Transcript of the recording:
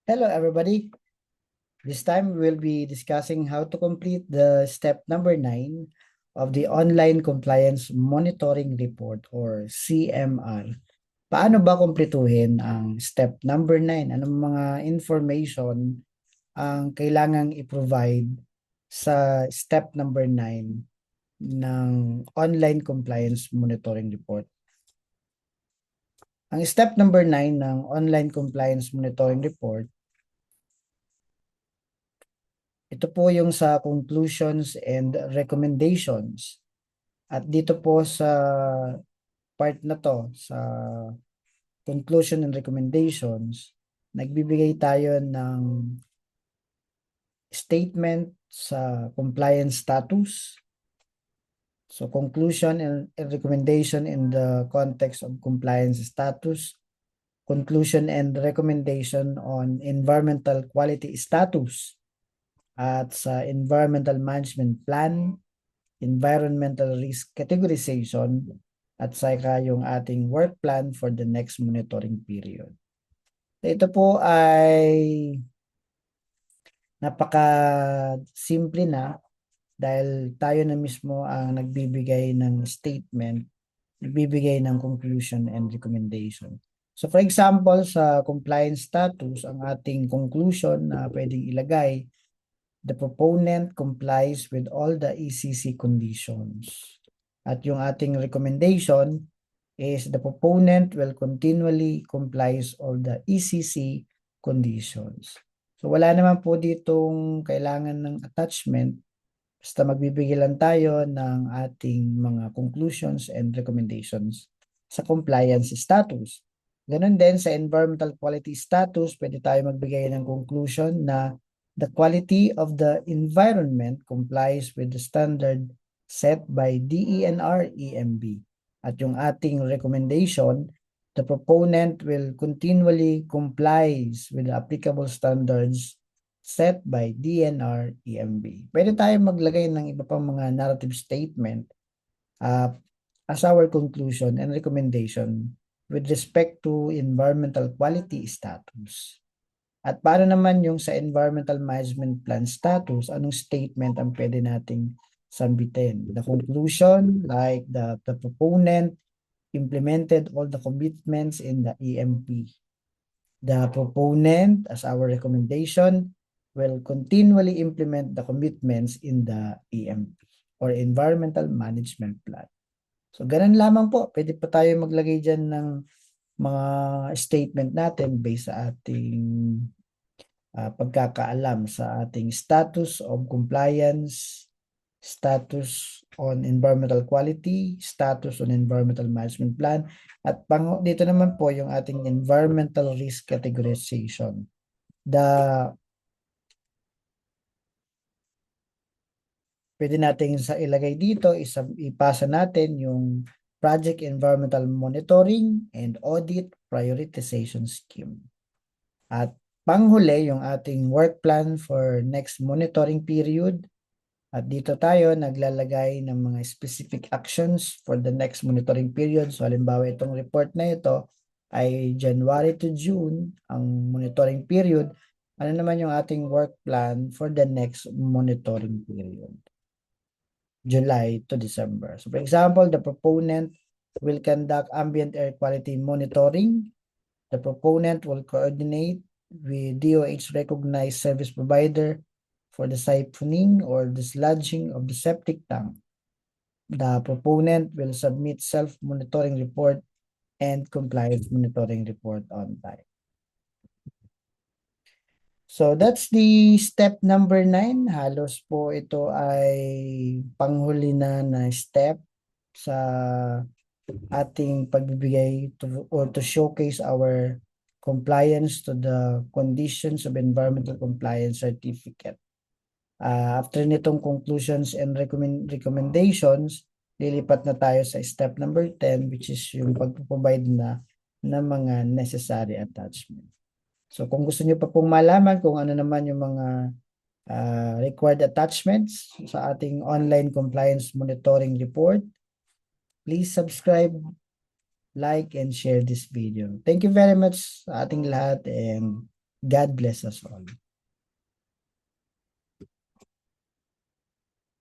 Hello, everybody. This time we will be discussing how to complete the step number 9 of the Online Compliance Monitoring Report or CMR. Paano ba kumpletuhin ang step number 9? Anong mga information ang kailangang i-provide sa step number 9 ng Online Compliance Monitoring Report? Ang step number 9 ng Online Compliance Monitoring Report, ito po yung sa conclusions and recommendations. At dito po sa part na to, sa conclusion and recommendations, nagbibigay tayo ng statement sa compliance status. So conclusion and recommendation in the context of compliance status, conclusion and recommendation on environmental quality status, at sa environmental management plan, environmental risk categorization, at saka yung ating work plan for the next monitoring period. Ito po ay napaka-simple na dahil tayo na mismo ang nagbibigay ng statement, nagbibigay ng conclusion and recommendation. So for example, sa compliance status, ang ating conclusion na pwedeng ilagay, the proponent complies with all the ECC conditions. At yung ating recommendation is the proponent will continually complies all the ECC conditions. So wala naman po ditong kailangan ng attachment, basta magbibigay lang tayo ng ating mga conclusions and recommendations sa compliance status. Ganun din sa environmental quality status, pwede tayo magbigay ng conclusion na the quality of the environment complies with the standard set by DENR-EMB. At yung ating recommendation, the proponent will continually complies with the applicable standards set by DENR-EMB. Pwede tayo maglagay ng iba pang mga narrative statement as our conclusion and recommendation with respect to environmental quality status. At paano naman yung sa environmental management plan status, anong statement ang pwede nating sambitin? The conclusion, like the proponent implemented all the commitments in the EMP. The proponent, as our recommendation, will continually implement the commitments in the EMP or Environmental Management Plan. So, ganun lamang po. Pwede pa tayo maglagay dyan ng mga statement natin based sa ating pagkakaalam sa ating status of compliance, status on environmental quality, status on environmental management plan, at dito naman po yung ating environmental risk categorization. Pwede natin ilagay dito, ipasa natin yung Project Environmental Monitoring and Audit Prioritization Scheme. At panghuli, yung ating work plan for next monitoring period. At dito tayo naglalagay ng mga specific actions for the next monitoring period. So halimbawa itong report na ito ay January to June ang monitoring period. Ano naman yung ating work plan for the next monitoring period? July to December. So for example, the proponent will conduct ambient air quality monitoring. The proponent will coordinate with DOH recognized service provider for the siphoning or dislodging of the septic tank. The proponent will submit self-monitoring report and compliance monitoring report on time. So that's the step number 9. Halos po ito ay panghuli na step sa ating pagbibigay to showcase our compliance to the conditions of environmental compliance certificate. After nitong conclusions and recommendations, lilipat na tayo sa step number 10, which is yung pag-provide na ng mga necessary attachment. So kung gusto niyo pa pong malaman kung ano naman yung mga required attachments sa ating online compliance monitoring report, please subscribe, like, and share this video. Thank you very much sa ating lahat, and God bless us all.